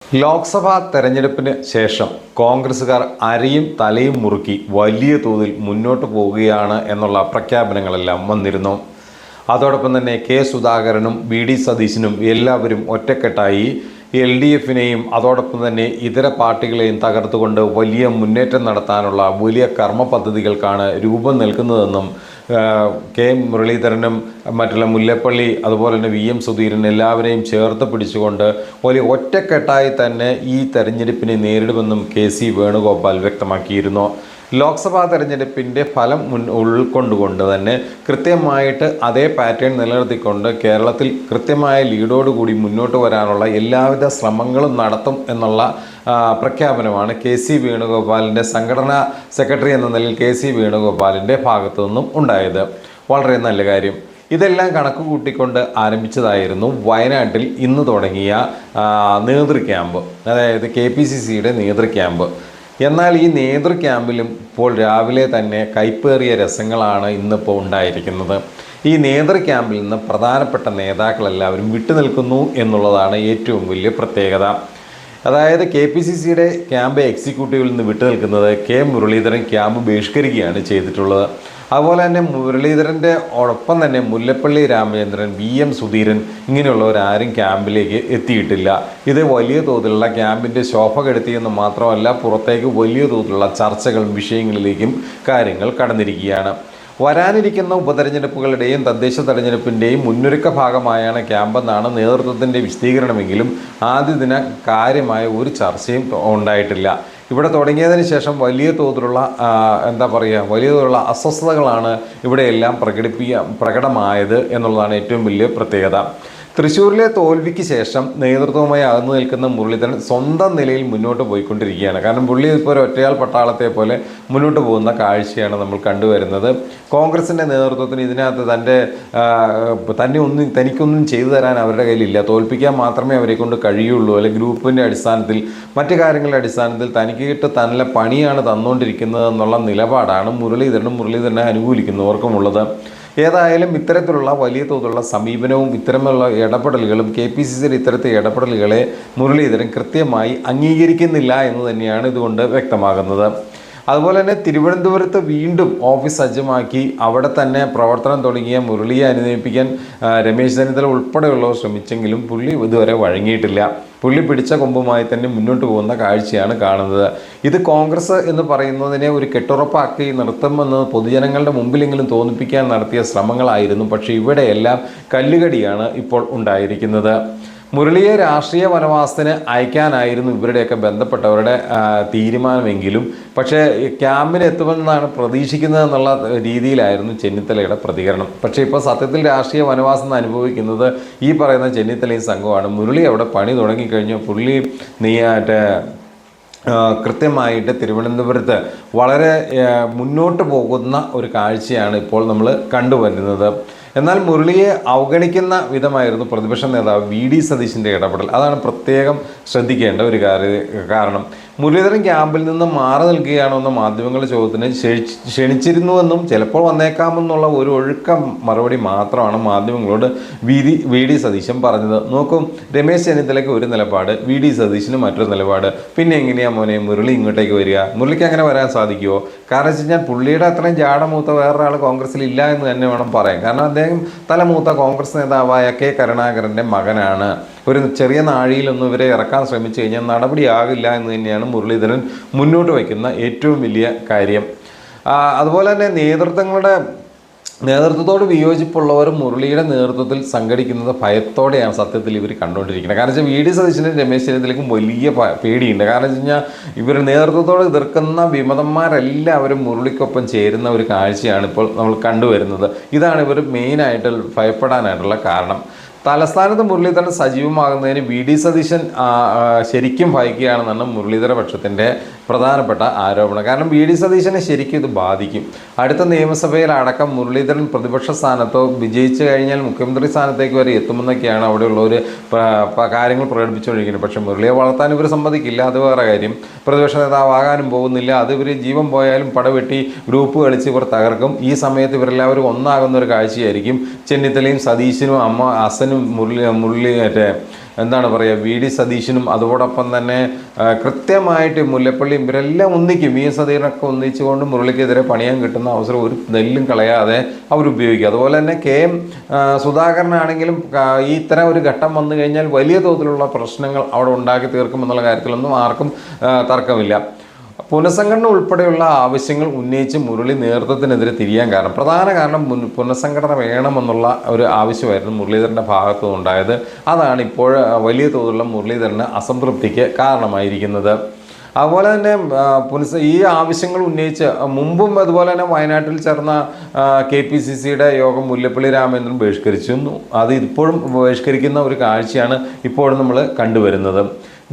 ലോക്സഭാ തെരഞ്ഞെടുപ്പിന് ശേഷം കോൺഗ്രസുകാർ അരയും തലയും മുറുക്കി വലിയ തോതിൽ മുന്നോട്ട് പോവുകയാണ് എന്നുള്ള പ്രഖ്യാപനങ്ങളെല്ലാം വന്നിരുന്നു. അതോടൊപ്പം തന്നെ കെ സുധാകരനും വി ഡി സതീശനും എല്ലാവരും ഒറ്റക്കെട്ടായി LDFിനെയും അതോടൊപ്പം തന്നെ ഇതര പാർട്ടികളെയും തകർത്തുകൊണ്ട് വലിയ മുന്നേറ്റം നടത്താനുള്ള വലിയ കർമ്മ പദ്ധതികൾക്കാണ് രൂപം നൽകുന്നതെന്നും കെ മുരളീധരനും മറ്റുള്ള മുല്ലപ്പള്ളി അതുപോലെ തന്നെ VM സുധീരൻ എല്ലാവരെയും ചേർത്ത് പിടിച്ചുകൊണ്ട് വലിയ ഒറ്റക്കെട്ടായി തന്നെ ഈ തെരഞ്ഞെടുപ്പിനെ നേരിടുമെന്നും KC വേണുഗോപാൽ വ്യക്തമാക്കിയിരുന്നു. ലോക്സഭാ തെരഞ്ഞെടുപ്പിൻ്റെ ഫലം ഉൾക്കൊണ്ടുകൊണ്ട് തന്നെ കൃത്യമായിട്ട് അതേ പാറ്റേൺ നിലനിർത്തിക്കൊണ്ട് കേരളത്തിൽ കൃത്യമായ ലീഡോടുകൂടി മുന്നോട്ട് വരാനുള്ള എല്ലാവിധ ശ്രമങ്ങളും നടത്തും എന്നുള്ള പ്രഖ്യാപനമാണ് KC വേണുഗോപാലിൻ്റെ സംഘടനാ സെക്രട്ടറി എന്ന നിലയിൽ KC വേണുഗോപാലിൻ്റെ ഭാഗത്തു നിന്നും ഉണ്ടായത്. വളരെ നല്ല കാര്യം. ഇതെല്ലാം കണക്ക് കൂട്ടിക്കൊണ്ട് ആരംഭിച്ചതായിരുന്നു വയനാട്ടിൽ ഇന്ന് തുടങ്ങിയ നേതൃ ക്യാമ്പ്, അതായത് KPCCയുടെ നേതൃ ക്യാമ്പ്. എന്നാൽ ഈ നേതൃ ക്യാമ്പിലും ഇപ്പോൾ രാവിലെ തന്നെ കൈപ്പേറിയ രസങ്ങളാണ് ഇന്നിപ്പോൾ ഉണ്ടായിരിക്കുന്നത്. ഈ നേതൃ ക്യാമ്പിൽ നിന്ന് പ്രധാനപ്പെട്ട നേതാക്കളെല്ലാവരും വിട്ടുനിൽക്കുന്നു എന്നുള്ളതാണ് ഏറ്റവും വലിയ പ്രത്യേകത. അതായത് KPCCയുടെ ക്യാമ്പ് എക്സിക്യൂട്ടീവിൽ നിന്ന് വിട്ടുനിൽക്കുന്നത് K മുരളീധരൻ ക്യാമ്പ് ബഹിഷ്കരിക്കുകയാണ് ചെയ്തിട്ടുള്ളത്. അതുപോലെ തന്നെ മുരളീധരൻ്റെ ഒപ്പം തന്നെ മുല്ലപ്പള്ളി രാമചന്ദ്രൻ, VM സുധീരൻ ഇങ്ങനെയുള്ളവരാരും ക്യാമ്പിലേക്ക് എത്തിയിട്ടില്ല. ഇത് വലിയ തോതിലുള്ള ക്യാമ്പിൻ്റെ ശോഭ കെടുത്തിയെന്ന് മാത്രമല്ല, പുറത്തേക്ക് വലിയ തോതിലുള്ള ചർച്ചകളും വിഷയങ്ങളിലേക്കും കാര്യങ്ങൾ കടന്നിരിക്കുകയാണ്. വരാനിരിക്കുന്ന ഉപതെരഞ്ഞെടുപ്പുകളുടെയും തദ്ദേശ തെരഞ്ഞെടുപ്പിൻ്റെയും മുന്നൊരുക്ക ഭാഗമായാണ് ക്യാമ്പെന്നാണ് നേതൃത്വത്തിൻ്റെ വിശദീകരണമെങ്കിലും ആദ്യ ദിന കാര്യമായ ഒരു ചർച്ചയും ഉണ്ടായിട്ടില്ല. ഇവിടെ തുടങ്ങിയതിന് ശേഷം വലിയ തോതിലുള്ള വലിയ തോതിലുള്ള അസ്വസ്ഥതകളാണ് ഇവിടെയെല്ലാം പ്രകടമായത് എന്നുള്ളതാണ് ഏറ്റവും വലിയ പ്രത്യേകത. തൃശ്ശൂരിലെ തോൽവിക്ക് ശേഷം നേതൃത്വവുമായി അകന്നു നിൽക്കുന്ന മുരളീധരൻ സ്വന്തം നിലയിൽ മുന്നോട്ട് പോയിക്കൊണ്ടിരിക്കുകയാണ്. കാരണം പുള്ളി ഇപ്പോൾ ഒരു ഒറ്റയാൾ പട്ടാളത്തെ പോലെ മുന്നോട്ട് പോകുന്ന കാഴ്ചയാണ് നമ്മൾ കണ്ടുവരുന്നത്. കോൺഗ്രസിൻ്റെ നേതൃത്വത്തിന് ഇതിനകത്ത് തനിക്കൊന്നും ചെയ്തു തരാൻ അവരുടെ കയ്യിലില്ല. തോൽപ്പിക്കാൻ മാത്രമേ അവരെ കൊണ്ട് കഴിയുള്ളൂ. അല്ലെങ്കിൽ ഗ്രൂപ്പിൻ്റെ അടിസ്ഥാനത്തിൽ മറ്റു കാര്യങ്ങളുടെ അടിസ്ഥാനത്തിൽ തനിക്കിട്ട് നല്ല പണിയാണ് തന്നുകൊണ്ടിരിക്കുന്നത് എന്നുള്ള നിലപാടാണ് മുരളീധരനെ അനുകൂലിക്കുന്നവർക്കുമുള്ളത്. ഏതായാലും ഇത്തരത്തിലുള്ള വലിയ തോതിലുള്ള സമീപനവും ഇത്തരമുള്ള ഇടപെടലുകളും KPCCയുടെ ഇത്തരത്തെ ഇടപെടലുകളെ മുരളീധരൻ കൃത്യമായി അംഗീകരിക്കുന്നില്ല എന്ന് തന്നെയാണ് ഇതുകൊണ്ട് വ്യക്തമാകുന്നത്. അതുപോലെ തന്നെ തിരുവനന്തപുരത്ത് വീണ്ടും ഓഫീസ് സജ്ജമാക്കി അവിടെ തന്നെ പ്രവർത്തനം തുടങ്ങിയ മുരളിയെ അനുനയിപ്പിക്കാൻ രമേശ് ചെന്നിത്തല ഉൾപ്പെടെയുള്ളവർ ശ്രമിച്ചെങ്കിലും പുള്ളി ഇതുവരെ വഴങ്ങിയിട്ടില്ല. പുള്ളി പിടിച്ച കൊമ്പുമായി തന്നെ മുന്നോട്ട് പോകുന്ന കാഴ്ചയാണ് കാണുന്നത്. ഇത് കോൺഗ്രസ് എന്ന് പറയുന്നതിനെ ഒരു കെട്ടുറപ്പാക്കി നിർത്തുമെന്ന് പൊതുജനങ്ങളുടെ മുമ്പിലെങ്കിലും തോന്നിപ്പിക്കാൻ നടത്തിയ ശ്രമങ്ങളായിരുന്നു. പക്ഷേ ഇവിടെയെല്ലാം കല്ലുകടിയാണ് ഇപ്പോൾ ഉണ്ടായിരിക്കുന്നത്. മുരളിയെ രാഷ്ട്രീയ വനവാസത്തിന് അയക്കാനായിരുന്നു ഇവരുടെയൊക്കെ ബന്ധപ്പെട്ടവരുടെ തീരുമാനമെങ്കിലും പക്ഷേ ക്യാമ്പിന് എത്തുമെന്നാണ് പ്രതീക്ഷിക്കുന്നതെന്നുള്ള രീതിയിലായിരുന്നു ചെന്നിത്തലയുടെ പ്രതികരണം. പക്ഷേ ഇപ്പോൾ സത്യത്തിൽ രാഷ്ട്രീയ വനവാസം അനുഭവിക്കുന്നത് ഈ പറയുന്ന ചെന്നിത്തലയും സംഘമാണ്. മുരളി അവിടെ പണി തുടങ്ങിക്കഴിഞ്ഞു. പുള്ളി കൃത്യമായിട്ട് തിരുവനന്തപുരത്ത് വളരെ മുന്നോട്ട് പോകുന്ന ഒരു കാഴ്ചയാണ് ഇപ്പോൾ നമ്മൾ കണ്ടുവരുന്നത്. എന്നാൽ മുരളിയെ അവഗണിക്കുന്ന വിധമായിരുന്നു പ്രതിപക്ഷ നേതാവ് VD സതീശൻ്റെ ഇടപെടൽ. അതാണ് പ്രത്യേകം ശ്രദ്ധിക്കേണ്ട ഒരു കാരണം. മുരളീധരൻ ക്യാമ്പിൽ നിന്ന് മാറി നിൽക്കുകയാണോ എന്ന മാധ്യമങ്ങളുടെ ചോദ്യത്തിന് ക്ഷണിച്ചിരുന്നുവെന്നും ചിലപ്പോൾ വന്നേക്കാമെന്നുള്ള ഒരു ഒഴുക്കം മറുപടി മാത്രമാണ് മാധ്യമങ്ങളോട് VD സതീശൻ പറഞ്ഞത്. നോക്കും, രമേശ് ചെന്നിത്തലയ്ക്ക് ഒരു നിലപാട്, VD സതീശന് മറ്റൊരു നിലപാട്. പിന്നെ എങ്ങനെയാ മോനെ മുരളി ഇങ്ങോട്ടേക്ക് വരിക? മുരളിക്ക് അങ്ങനെ വരാൻ സാധിക്കുമോ? കാരണം വെച്ച് കഴിഞ്ഞാൽ പുള്ളിയുടെ അത്രയും ജാടമൂത്ത വേറൊരാൾ കോൺഗ്രസ്സിൽ ഇല്ല എന്ന് തന്നെ വേണം പറയാൻ. കാരണം അദ്ദേഹം തലമൂത്ത കോൺഗ്രസ് നേതാവായ K കരുണാകരൻ്റെ മകനാണ്. ഒരു ചെറിയ നാഴിയിലൊന്നും ഇവരെ ഇറക്കാൻ ശ്രമിച്ചു കഴിഞ്ഞാൽ നടപടിയാകില്ല എന്ന് തന്നെയാണ് മുരളീധരൻ മുന്നോട്ട് വയ്ക്കുന്ന ഏറ്റവും വലിയ കാര്യം. അതുപോലെ തന്നെ നേതൃത്വത്തോട് വിയോജിപ്പുള്ളവർ മുരളിയുടെ നേതൃത്വത്തിൽ സംഘടിക്കുന്നത് ഭയത്തോടെയാണ് സത്യത്തിൽ ഇവർ കണ്ടുകൊണ്ടിരിക്കുന്നത്. കാരണം വെച്ചാൽ VD സതീശനും രമേശ് ചെന്നിത്തലയ്ക്കും വലിയ പേടിയുണ്ട്. കാരണം വെച്ച് കഴിഞ്ഞാൽ ഇവർ നേതൃത്വത്തോട് എതിർക്കുന്ന വിമതന്മാരെല്ലാവരും മുരളിക്കൊപ്പം ചേരുന്ന ഒരു കാഴ്ചയാണ് ഇപ്പോൾ നമ്മൾ കണ്ടുവരുന്നത്. ഇതാണ് ഇവർ മെയിനായിട്ട് ഭയപ്പെടാനായിട്ടുള്ള കാരണം. തലസ്ഥാനത്ത് മുരളീധരൻ സജീവമാകുന്നതിന് VD സതീശൻ ശരിക്കും ഭയക്കുകയാണെന്നാണ് മുരളീധര പക്ഷത്തിൻ്റെ പ്രധാനപ്പെട്ട ആരോപണം. കാരണം VD സതീശനെ ശരിക്കും ഇത് ബാധിക്കും. അടുത്ത നിയമസഭയിൽ അടക്കം മുരളീധരൻ പ്രതിപക്ഷ സ്ഥാനത്തോ വിജയിച്ചു കഴിഞ്ഞാൽ മുഖ്യമന്ത്രി സ്ഥാനത്തേക്ക് വരെ എത്തുമെന്നൊക്കെയാണ് അവിടെയുള്ളവർ കാര്യങ്ങൾ പ്രകടിപ്പിച്ചുകൊണ്ടിരിക്കുന്നത്. പക്ഷേ മുരളിയെ വളർത്താൻ ഇവർ സമ്മതിക്കില്ല, അത് വേറെ കാര്യം. പ്രതിപക്ഷ നേതാവാകാനും പോകുന്നില്ല. അത് ഇവർ ജീവൻ പോയാലും പടവെട്ടി ഗ്രൂപ്പ് കളിച്ച് ഇവർ തകർക്കും. ഈ സമയത്ത് ഇവരെല്ലാവരും ഒന്നാകുന്ന ഒരു കാഴ്ചയായിരിക്കും. ചെന്നിത്തലയും സതീശനും അസനും മുരളി എന്താണ് പറയുക, VD സതീശനും അതോടൊപ്പം തന്നെ കൃത്യമായിട്ട് മുല്ലപ്പള്ളി ഇവരെല്ലാം ഒന്നിക്കും, VS സതീശനൊക്കെ ഒന്നിച്ചുകൊണ്ട് മുരളിക്കെതിരെ പണിയാൻ കിട്ടുന്ന അവസരം ഒരു നെല്ലും കളയാതെ അവരുപയോഗിക്കും. അതുപോലെ തന്നെ KM സുധാകരനാണെങ്കിലും ഈ ഇത്തരം ഒരു ഘട്ടം വന്നു കഴിഞ്ഞാൽ വലിയ തോതിലുള്ള പ്രശ്നങ്ങൾ അവിടെ ഉണ്ടാക്കി തീർക്കുമെന്നുള്ള കാര്യത്തിലൊന്നും ആർക്കും തർക്കമില്ല. പുനഃസംഘടന ഉൾപ്പെടെയുള്ള ആവശ്യങ്ങൾ ഉന്നയിച്ച് മുരളി നേതൃത്വത്തിനെതിരെ തിരിയാൻ പ്രധാന കാരണം പുനഃസംഘടന വേണമെന്നുള്ള ഒരു ആവശ്യമായിരുന്നു മുരളീധരൻ്റെ ഭാഗത്തു നിന്നുണ്ടായത്. അതാണ് ഇപ്പോൾ വലിയ തോതിലുള്ള മുരളീധരന് അസംതൃപ്തിക്ക് കാരണമായിരിക്കുന്നത്. അതുപോലെ തന്നെ ഈ ആവശ്യങ്ങൾ ഉന്നയിച്ച് മുമ്പും അതുപോലെ തന്നെ വയനാട്ടിൽ ചേർന്ന KPCCയുടെ യോഗം മുല്ലപ്പള്ളി രാമചന്ദ്രൻ ബഹിഷ്കരിച്ചിരുന്നു. അത് ഇപ്പോഴും ബഹിഷ്കരിക്കുന്ന ഒരു കാഴ്ചയാണ് ഇപ്പോഴും നമ്മൾ കണ്ടുവരുന്നത്.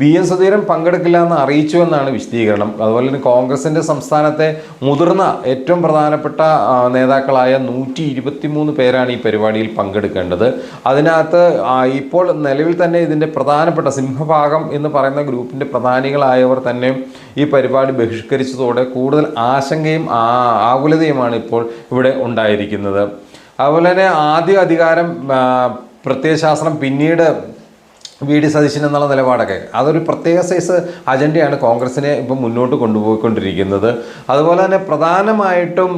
VN സുധീരൻ പങ്കെടുക്കില്ല എന്ന് അറിയിച്ചു എന്നാണ് വിശദീകരണം. അതുപോലെ തന്നെ കോൺഗ്രസിൻ്റെ സംസ്ഥാനത്തെ മുതിർന്ന ഏറ്റവും പ്രധാനപ്പെട്ട നേതാക്കളായ 123 പേരാണ് ഈ പരിപാടിയിൽ പങ്കെടുക്കേണ്ടത്. അതിനകത്ത് ഇപ്പോൾ നിലവിൽ തന്നെ ഇതിൻ്റെ പ്രധാനപ്പെട്ട സിംഹഭാഗം എന്ന് പറയുന്ന ഗ്രൂപ്പിൻ്റെ പ്രധാനികളായവർ തന്നെ ഈ പരിപാടി ബഹിഷ്കരിച്ചതോടെ കൂടുതൽ ആശങ്കയും ആകുലതയുമാണ് ഇപ്പോൾ ഇവിടെ ഉണ്ടായിരിക്കുന്നത്. അതുപോലെ തന്നെ ആദ്യ അധികാരം പ്രത്യയശാസ്ത്രം പിന്നീട് VD സതീശൻ എന്നുള്ള നിലപാടൊക്കെ അതൊരു പ്രത്യേക സൈസ് അജണ്ടയാണ് കോൺഗ്രസിനെ ഇപ്പം മുന്നോട്ട് കൊണ്ടുപോയിക്കൊണ്ടിരിക്കുന്നത്. അതുപോലെ തന്നെ പ്രധാനമായിട്ടും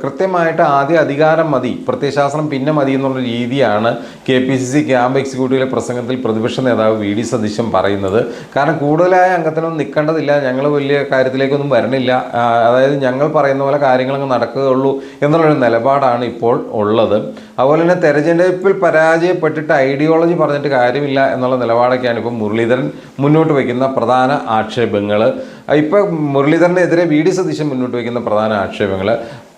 കൃത്യമായിട്ട് ആദ്യ അധികാരം മതി, പ്രത്യയശാസ്ത്രം പിന്നെ മതി എന്നുള്ള രീതിയാണ് KPCC ക്യാമ്പ് എക്സിക്യൂട്ടീവിലെ പ്രസംഗത്തിൽ പ്രതിപക്ഷ നേതാവ് VD സതീശൻ പറയുന്നത്. കാരണം കൂടുതലായ അംഗത്തിനൊന്നും നിൽക്കേണ്ടതില്ല, ഞങ്ങൾ വലിയ കാര്യത്തിലേക്കൊന്നും വരണില്ല, അതായത് ഞങ്ങൾ പറയുന്ന പോലെ കാര്യങ്ങളങ്ങ് നടക്കുകയുള്ളൂ എന്നുള്ളൊരു നിലപാടാണ് ഇപ്പോൾ ഉള്ളത്. അതുപോലെ തന്നെ തെരഞ്ഞെടുപ്പിൽ പരാജയപ്പെട്ടിട്ട് ഐഡിയോളജി പറഞ്ഞിട്ട് കാര്യമില്ല എന്നുള്ള നിലപാടൊക്കെയാണ് ഇപ്പോൾ മുരളീധരൻ മുന്നോട്ട് വയ്ക്കുന്ന പ്രധാന ആക്ഷേപങ്ങൾ. ഇപ്പോൾ മുരളീധരനെതിരെ VD സതീശൻ മുന്നോട്ട് വയ്ക്കുന്ന പ്രധാന ആക്ഷേപങ്ങൾ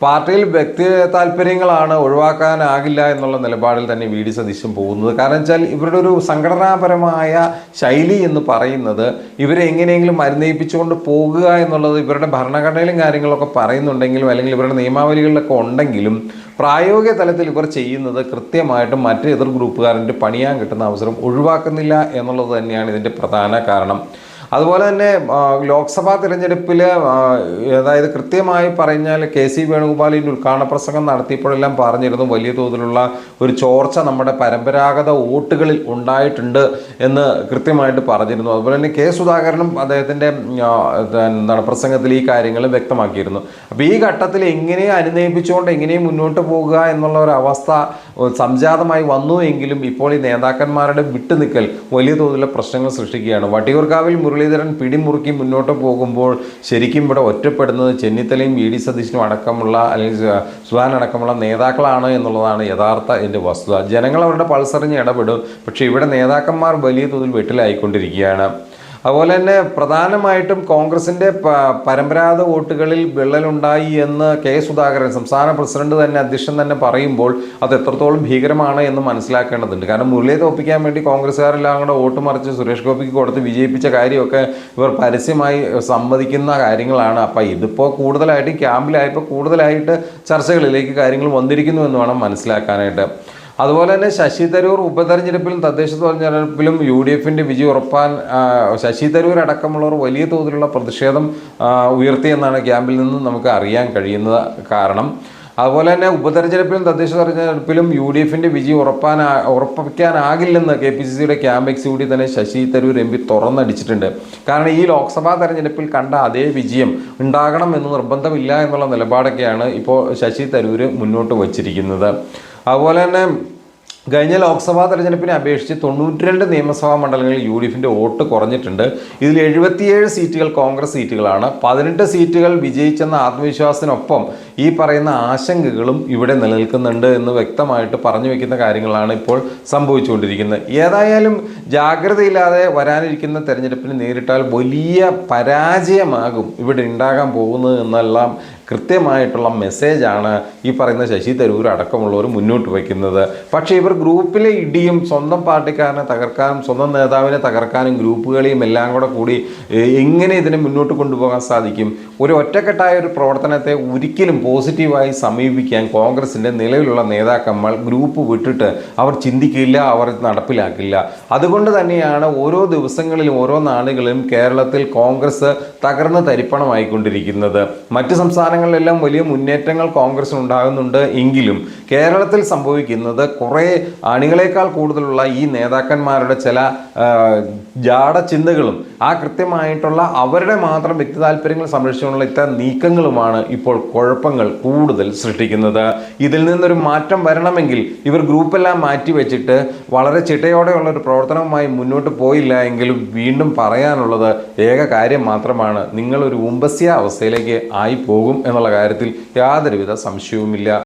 പാർട്ടിയിൽ വ്യക്തി താല്പര്യങ്ങളാണ്, ഒഴിവാക്കാനാകില്ല എന്നുള്ള നിലപാടിൽ തന്നെ VD സതീശൻ പോകുന്നത്. കാരണം വെച്ചാൽ ഇവരുടെ ഒരു സംഘടനാപരമായ ശൈലി എന്ന് പറയുന്നത് ഇവരെ എങ്ങനെയെങ്കിലും മരുന്നയിപ്പിച്ചുകൊണ്ട് പോകുക എന്നുള്ളത് ഇവരുടെ ഭരണഘടനയിലും കാര്യങ്ങളൊക്കെ പറയുന്നുണ്ടെങ്കിലും അല്ലെങ്കിൽ ഇവരുടെ നിയമാവലികളിലൊക്കെ ഉണ്ടെങ്കിലും പ്രായോഗിക തലത്തിൽ ഇവർ ചെയ്യുന്നത് കൃത്യമായിട്ടും മറ്റ് എതിർ ഗ്രൂപ്പുകാരൻ്റെ പണിയാൻ കിട്ടുന്ന അവസരം ഒഴിവാക്കുന്നില്ല എന്നുള്ളത് തന്നെയാണ് ഇതിൻ്റെ പ്രധാന കാരണം. അതുപോലെ തന്നെ ലോക്സഭാ തിരഞ്ഞെടുപ്പിൽ അതായത് കൃത്യമായി പറഞ്ഞാൽ KC വേണുഗോപാലിൻ്റെ ഉദ്ഘാടന പ്രസംഗം നടത്തിയപ്പോഴെല്ലാം പറഞ്ഞിരുന്നു വലിയ തോതിലുള്ള ഒരു ചോർച്ച നമ്മുടെ പരമ്പരാഗത വോട്ടുകളിൽ ഉണ്ടായിട്ടുണ്ട് എന്ന് കൃത്യമായിട്ട് പറഞ്ഞിരുന്നു. അതുപോലെ തന്നെ K സുധാകരനും അദ്ദേഹത്തിൻ്റെ പ്രസംഗത്തിൽ ഈ കാര്യങ്ങൾ വ്യക്തമാക്കിയിരുന്നു. അപ്പോൾ ഈ ഘട്ടത്തിൽ എങ്ങനെയും അനുനയിപ്പിച്ചുകൊണ്ട് എങ്ങനെയും മുന്നോട്ട് പോകുക എന്നുള്ള ഒരു അവസ്ഥ സംജാതമായി വന്നുവെങ്കിലും ഇപ്പോൾ ഈ നേതാക്കന്മാരുടെ വിട്ടുനിൽക്കൽ വലിയ തോതിലുള്ള പ്രശ്നങ്ങൾ സൃഷ്ടിക്കുകയാണ്. വട്ടിയൂർക്കാവിൽ മുരളീധരൻ പിടിമുറുക്കി മുന്നോട്ട് പോകുമ്പോൾ ശരിക്കും ഇവിടെ ഒറ്റപ്പെടുന്നത് ചെന്നിത്തലയും VD സതീശനും അടക്കമുള്ള അല്ലെങ്കിൽ സുധാകരൻ അടക്കമുള്ള നേതാക്കളാണ് എന്നുള്ളതാണ് യഥാർത്ഥ എൻ്റെ വസ്തുത. ജനങ്ങൾ അവരുടെ പൾസറിഞ്ഞ് ഇടപെടും, പക്ഷേ ഇവിടെ നേതാക്കന്മാർ വലിയ തോതിൽ വെട്ടിലായിക്കൊണ്ടിരിക്കുകയാണ്. അതുപോലെ തന്നെ പ്രധാനമായിട്ടും കോൺഗ്രസിൻ്റെ പരമ്പരാഗത വോട്ടുകളിൽ വിള്ളലുണ്ടായി എന്ന് സുധാകരൻ സംസ്ഥാന പ്രസിഡന്റ് തന്നെ അധ്യക്ഷൻ തന്നെ പറയുമ്പോൾ അത് എത്രത്തോളം ഭീകരമാണ് എന്ന് മനസ്സിലാക്കേണ്ടതുണ്ട്. കാരണം മുരളിയെ തോൽപ്പിക്കാൻ വേണ്ടി കോൺഗ്രസ്സുകാരെല്ലാം കൂടെ വോട്ട് മറിച്ച് സുരേഷ് ഗോപിക്ക് കൊടുത്ത് വിജയിപ്പിച്ച കാര്യമൊക്കെ ഇവർ പരസ്യമായി സമ്മതിക്കുന്ന കാര്യങ്ങളാണ്. അപ്പം ഇതിപ്പോൾ കൂടുതലായിട്ട് ക്യാമ്പിലായപ്പോൾ കൂടുതലായിട്ട് ചർച്ചകളിലേക്ക് കാര്യങ്ങൾ വന്നിരിക്കുന്നു എന്ന് വേണം മനസ്സിലാക്കാനായിട്ട്. അതുപോലെ തന്നെ ശശി തരൂർ ഉപതെരഞ്ഞെടുപ്പിലും തദ്ദേശ തെരഞ്ഞെടുപ്പിലും UDFൻ്റെ വിജയം ഉറപ്പാൻ ശശി തരൂർ അടക്കമുള്ളവർ വലിയ തോതിലുള്ള പ്രതിഷേധം ഉയർത്തിയെന്നാണ് ക്യാമ്പിൽ നിന്ന് നമുക്ക് അറിയാൻ കഴിയുന്നത്. കാരണം അതുപോലെ തന്നെ ഉപതെരഞ്ഞെടുപ്പിലും തദ്ദേശ തെരഞ്ഞെടുപ്പിലും UDFൻ്റെ വിജയം ഉറപ്പിക്കാനാകില്ലെന്ന് KPCCയുടെ ക്യാമ്പ് എക്സിക്യൂട്ടീവ് തന്നെ ശശി തരൂർ MP തുറന്നടിച്ചിട്ടുണ്ട്. കാരണം ഈ ലോക്സഭാ തെരഞ്ഞെടുപ്പിൽ കണ്ട അതേ വിജയം ഉണ്ടാകണം എന്ന് നിർബന്ധമില്ല എന്നുള്ള നിലപാടൊക്കെയാണ് ഇപ്പോൾ ശശി തരൂർ മുന്നോട്ട് വച്ചിരിക്കുന്നത്. അതുപോലെ തന്നെ കഴിഞ്ഞ ലോക്സഭാ തെരഞ്ഞെടുപ്പിനെ അപേക്ഷിച്ച് 92 നിയമസഭാ മണ്ഡലങ്ങളിൽ UDFൻ്റെ വോട്ട് കുറഞ്ഞിട്ടുണ്ട്. ഇതിൽ 77 സീറ്റുകൾ കോൺഗ്രസ് സീറ്റുകളാണ്. 18 സീറ്റുകൾ വിജയിച്ചെന്ന ആത്മവിശ്വാസത്തിനൊപ്പം ഈ പറയുന്ന ആശങ്കകളും ഇവിടെ നിലനിൽക്കുന്നുണ്ട് എന്ന് വ്യക്തമായിട്ട് പറഞ്ഞു വയ്ക്കുന്ന കാര്യങ്ങളാണ് ഇപ്പോൾ സംഭവിച്ചുകൊണ്ടിരിക്കുന്നത്. ഏതായാലും ജാഗ്രതയില്ലാതെ വരാനിരിക്കുന്ന തെരഞ്ഞെടുപ്പിന് നേരിട്ടാൽ വലിയ പരാജയമാകും ഇവിടെ ഉണ്ടാകാൻ പോകുന്നത് എന്നെല്ലാം കൃത്യമായിട്ടുള്ള മെസ്സേജാണ് ഈ പറയുന്ന ശശി തരൂർ അടക്കമുള്ളവർ മുന്നോട്ട് വയ്ക്കുന്നത്. പക്ഷേ ഇവർ ഗ്രൂപ്പിലെ ഇടിയും സ്വന്തം പാർട്ടിക്കാരനെ തകർക്കാനും സ്വന്തം നേതാവിനെ തകർക്കാനും ഗ്രൂപ്പുകളെയും എല്ലാം കൂടി എങ്ങനെ ഇതിനെ മുന്നോട്ട് കൊണ്ടുപോകാൻ സാധിക്കും? ഒരു ഒറ്റക്കെട്ടായ ഒരു പ്രവർത്തനത്തെ ഒരിക്കലും പോസിറ്റീവായി സമീപിക്കാൻ കോൺഗ്രസിൻ്റെ നിലവിലുള്ള നേതാക്കന്മാർ ഗ്രൂപ്പ് വിട്ടിട്ട് അവർ ചിന്തിക്കില്ല, അവർ നടപ്പിലാക്കില്ല. അതുകൊണ്ട് തന്നെയാണ് ഓരോ ദിവസങ്ങളിലും ഓരോ നാളുകളിലും കേരളത്തിൽ കോൺഗ്രസ് തകർന്ന് തരിപ്പണമായിക്കൊണ്ടിരിക്കുന്നത്. മറ്റ് സംസ്ഥാനങ്ങൾ സംസ്ഥാനങ്ങളിലെല്ലാം വലിയ മുന്നേറ്റങ്ങൾ കോൺഗ്രസിന് ഉണ്ടാകുന്നുണ്ട് എങ്കിലും കേരളത്തിൽ സംഭവിക്കുന്നത് കുറേ അണികളേക്കാൾ കൂടുതലുള്ള ഈ നേതാക്കന്മാരുടെ ചില ജാടചിന്തകളും കൃത്യമായിട്ടുള്ള അവരുടെ മാത്രം വ്യക്തി താല്പര്യങ്ങൾ സംരക്ഷിച്ചുകൊണ്ടുള്ള ഇത്തരം നീക്കങ്ങളുമാണ് ഇപ്പോൾ കുഴപ്പങ്ങൾ കൂടുതൽ സൃഷ്ടിക്കുന്നത്. ഇതിൽ നിന്നൊരു മാറ്റം വരണമെങ്കിൽ ഇവർ ഗ്രൂപ്പെല്ലാം മാറ്റി വെച്ചിട്ട് വളരെ ചിട്ടയോടെയുള്ള ഒരു പ്രവർത്തനവുമായി മുന്നോട്ട് പോയില്ല എങ്കിലും വീണ്ടും പറയാനുള്ളത് ഏക കാര്യം മാത്രമാണ്: നിങ്ങളൊരു ഉമ്പസ്യ അവസ്ഥയിലേക്ക് ആയി പോകും എന്നുള്ള കാര്യത്തിൽ യാതൊരുവിധ സംശയവുമില്ല.